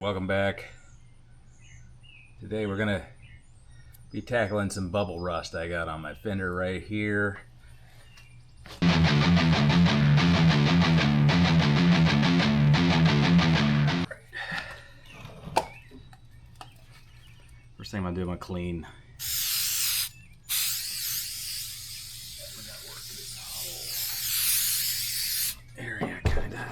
Welcome back. Today we're gonna be tackling some bubble rust I got on my fender right here. First thing I'm gonna do, I'm gonna clean. Area kinda.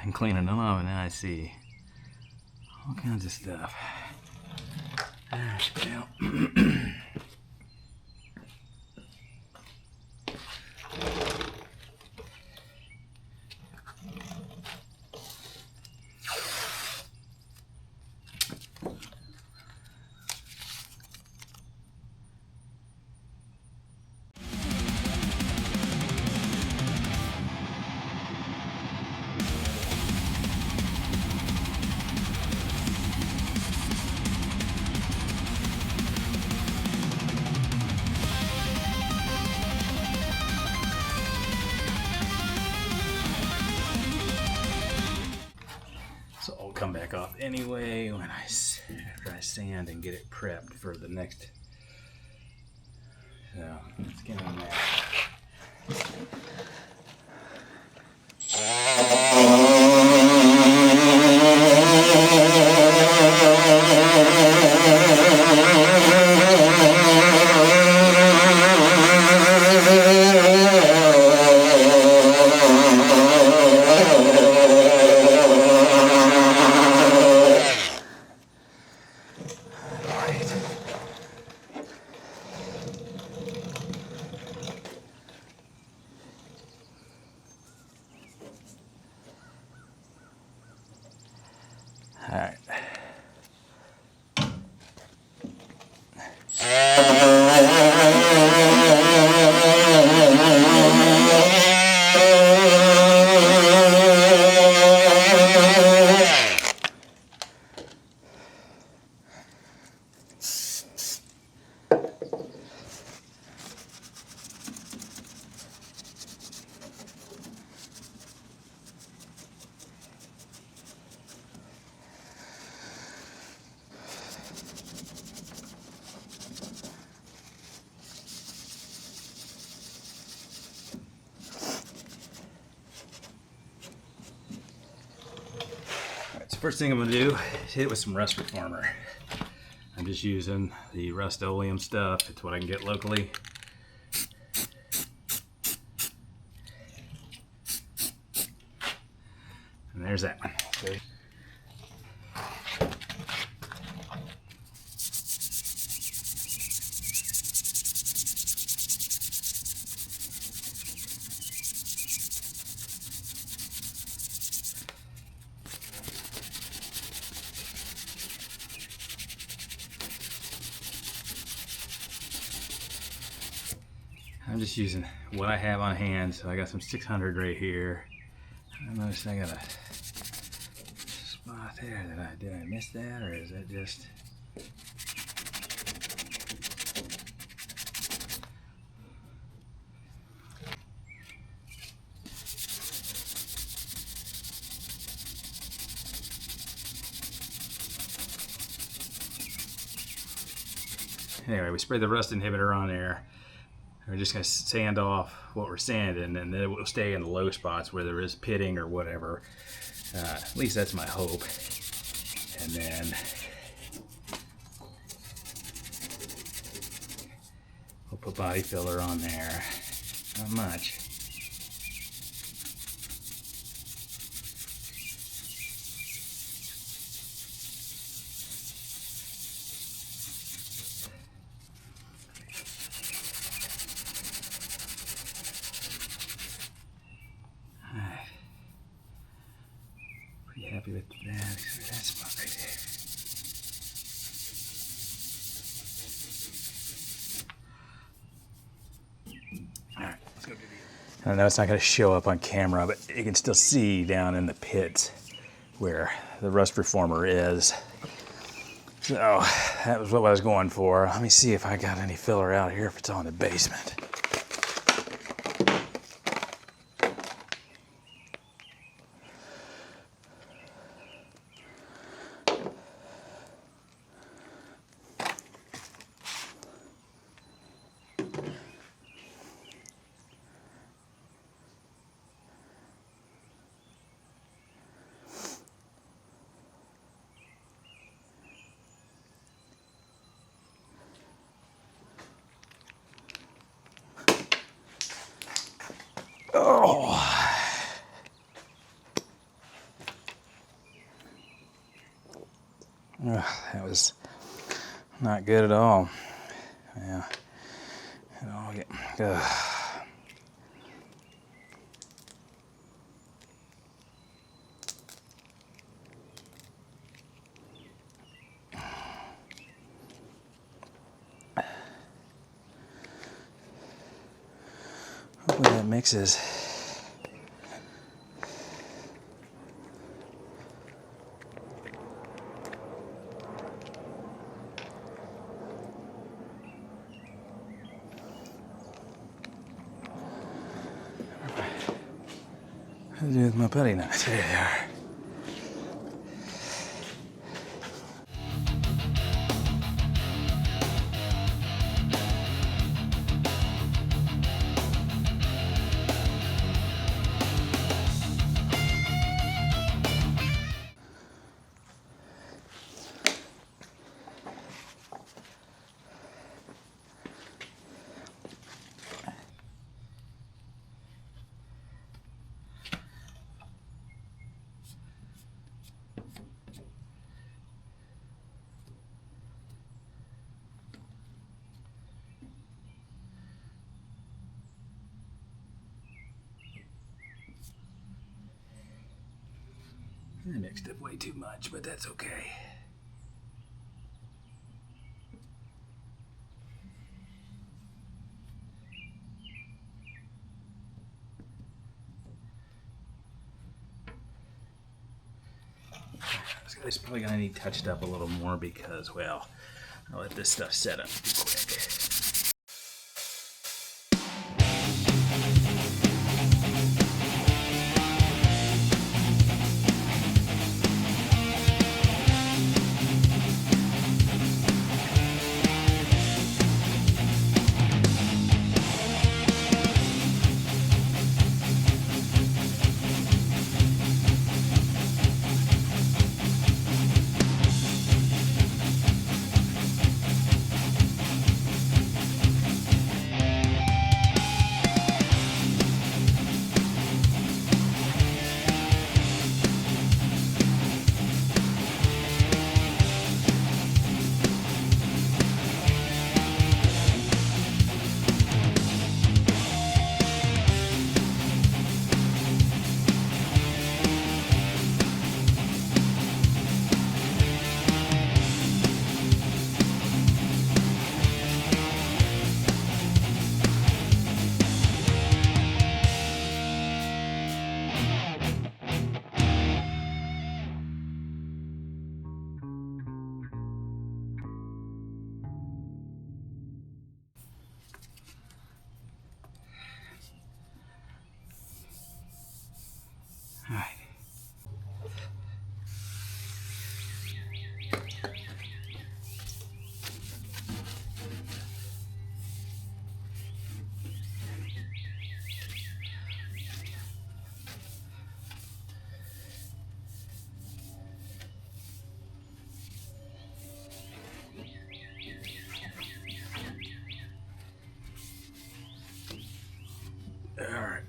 I'm cleaning them up, and now I see all kinds of stuff. Well, so I'll come back off anyway when after I sand and get it prepped for the next. So let's get on that. All right. First thing I'm going to do is hit it with some rust reformer. I'm just using the Rust-Oleum stuff. It's what I can get locally. And there's that one. Okay. I'm just using what I have on hand, so I got some 600 right here. I noticed I got a spot there that did I miss that, or is that just? Anyway, we sprayed the rust inhibitor on there. We're just going to sand off what we're sanding, and then it will stay in the low spots where there is pitting or whatever. At least that's my hope. And then we'll put body filler on there. Not much. Happy with that spot right there. Alright, let's go do the. I know it's not going to show up on camera, but you can still see down in the pit where the rust reformer is. So that was what I was going for. Let me see if I got any filler out here, if it's on the basement. Oh, that was not good at all. Yeah, it all get. Hopefully that mixes. What do I do with my putty knives? There they are. I mixed up way too much, but that's okay. It's probably gonna need touched up a little more because, well, I'll let this stuff set up too quick. All right. All right.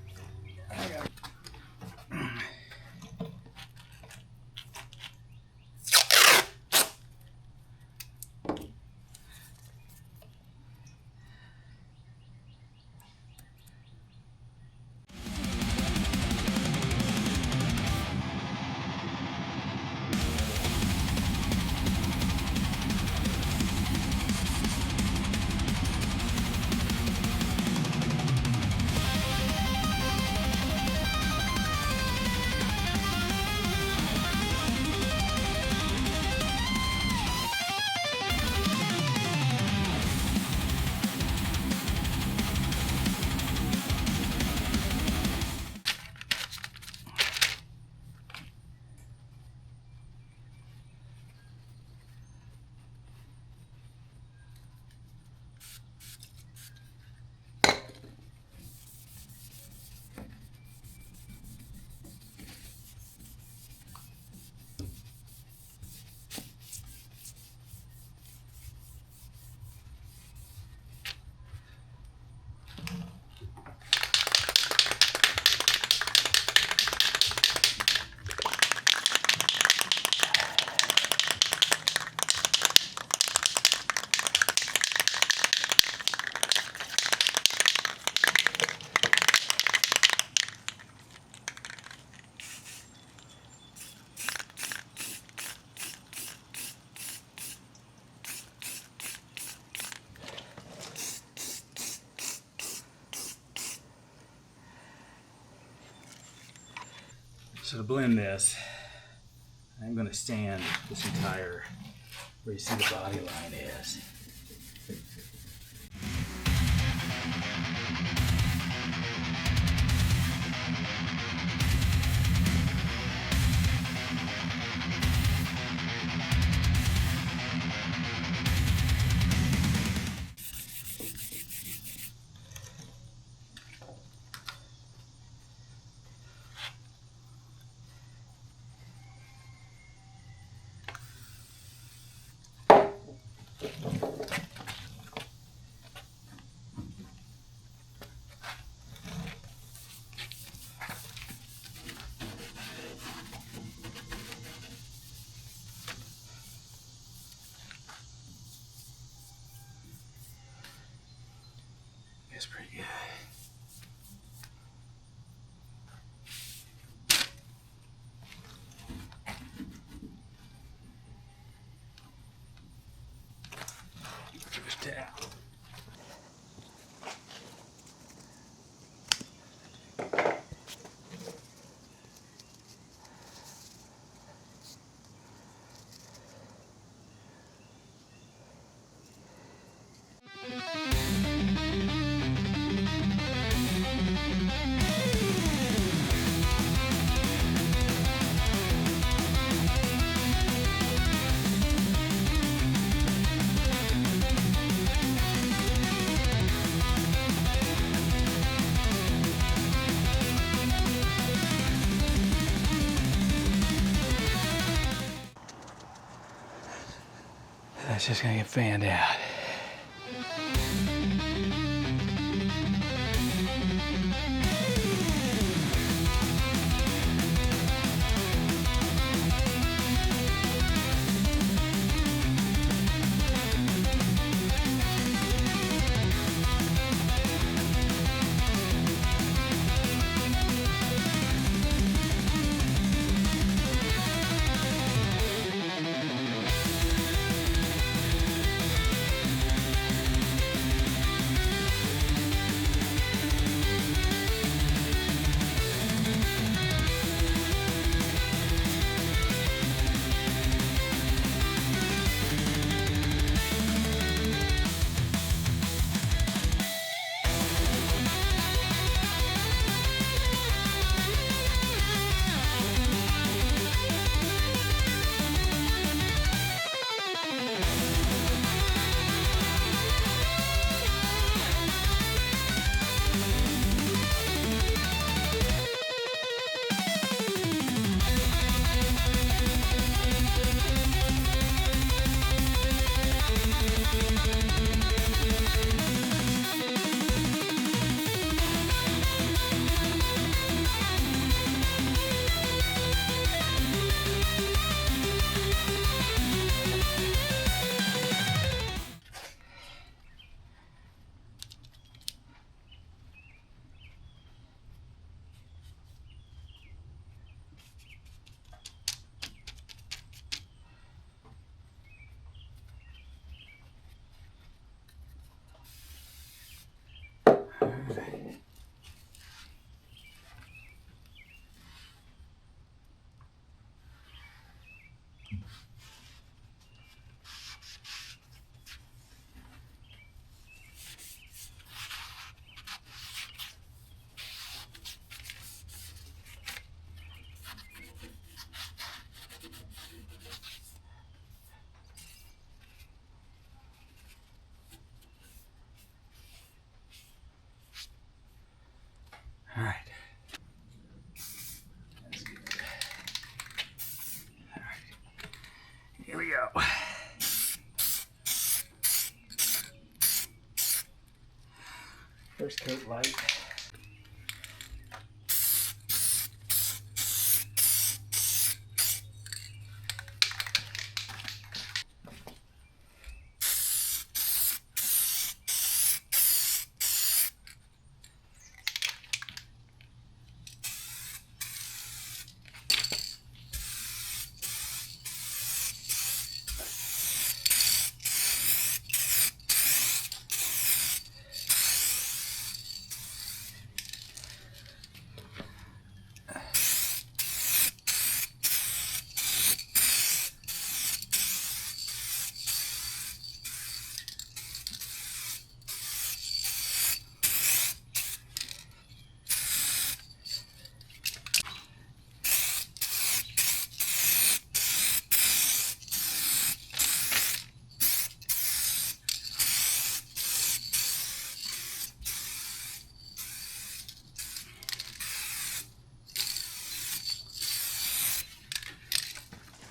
So to blend this, I'm going to sand this entire, where you see the body line is. That's pretty good. First towel. That's just gonna get fanned out. All right. That's good. All right. Here we go. First coat light.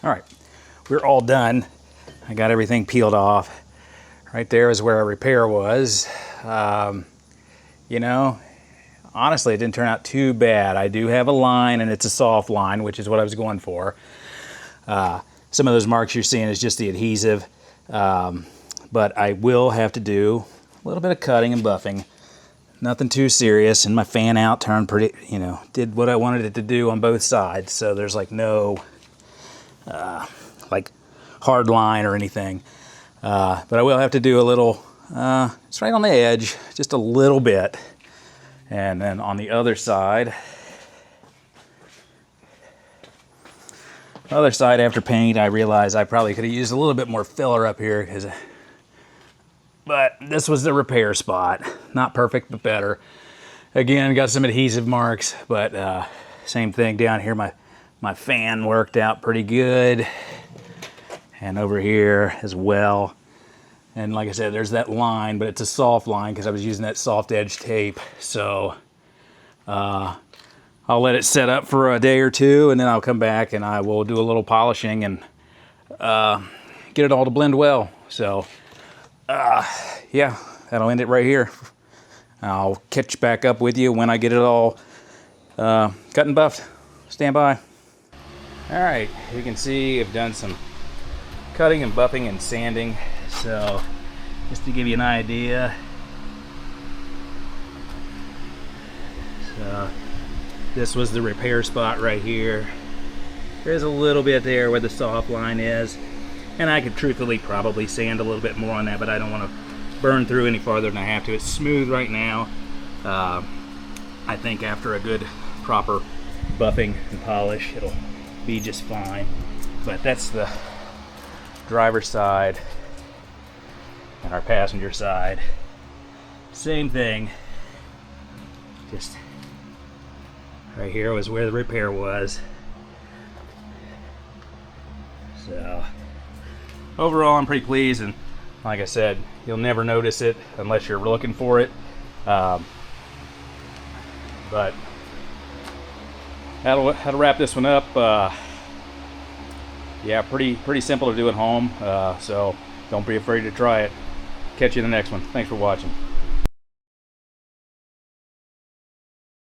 All right, we're all done. I got everything peeled off. Right there is where our repair was. You know, honestly, it didn't turn out too bad. I do have a line, and it's a soft line, which is what I was going for. Some of those marks you're seeing is just the adhesive, but I will have to do a little bit of cutting and buffing. Nothing too serious, and my fan out turned pretty, you know, did what I wanted it to do on both sides, so there's like no like hard line or anything. But I will have to do a little, it's right on the edge, just a little bit. And then on the other side after paint, I realized I probably could have used a little bit more filler up here, but this was the repair spot. Not perfect, but better. Again, got some adhesive marks, but same thing down here. My fan worked out pretty good. And over here as well. And like I said, there's that line, but it's a soft line because I was using that soft edge tape. So I'll let it set up for a day or two, and then I'll come back and I will do a little polishing and get it all to blend well. So yeah, that'll end it right here. I'll catch back up with you when I get it all cut and buffed. Stand by. All right, you can see I've done some cutting and buffing and sanding. So just to give you an idea, so this was the repair spot right here. There's a little bit there where the soft line is, and I could truthfully probably sand a little bit more on that, but I don't want to burn through any farther than I have to. It's smooth right now. I think after a good proper buffing and polish, it'll be just fine. But that's the driver's side and our passenger side. Same thing. Just right here was where the repair was. So overall, I'm pretty pleased, and like I said, you'll never notice it unless you're looking for it. But that'll wrap this one up. Yeah, pretty simple to do at home. So don't be afraid to try it. Catch you in the next one. Thanks for watching.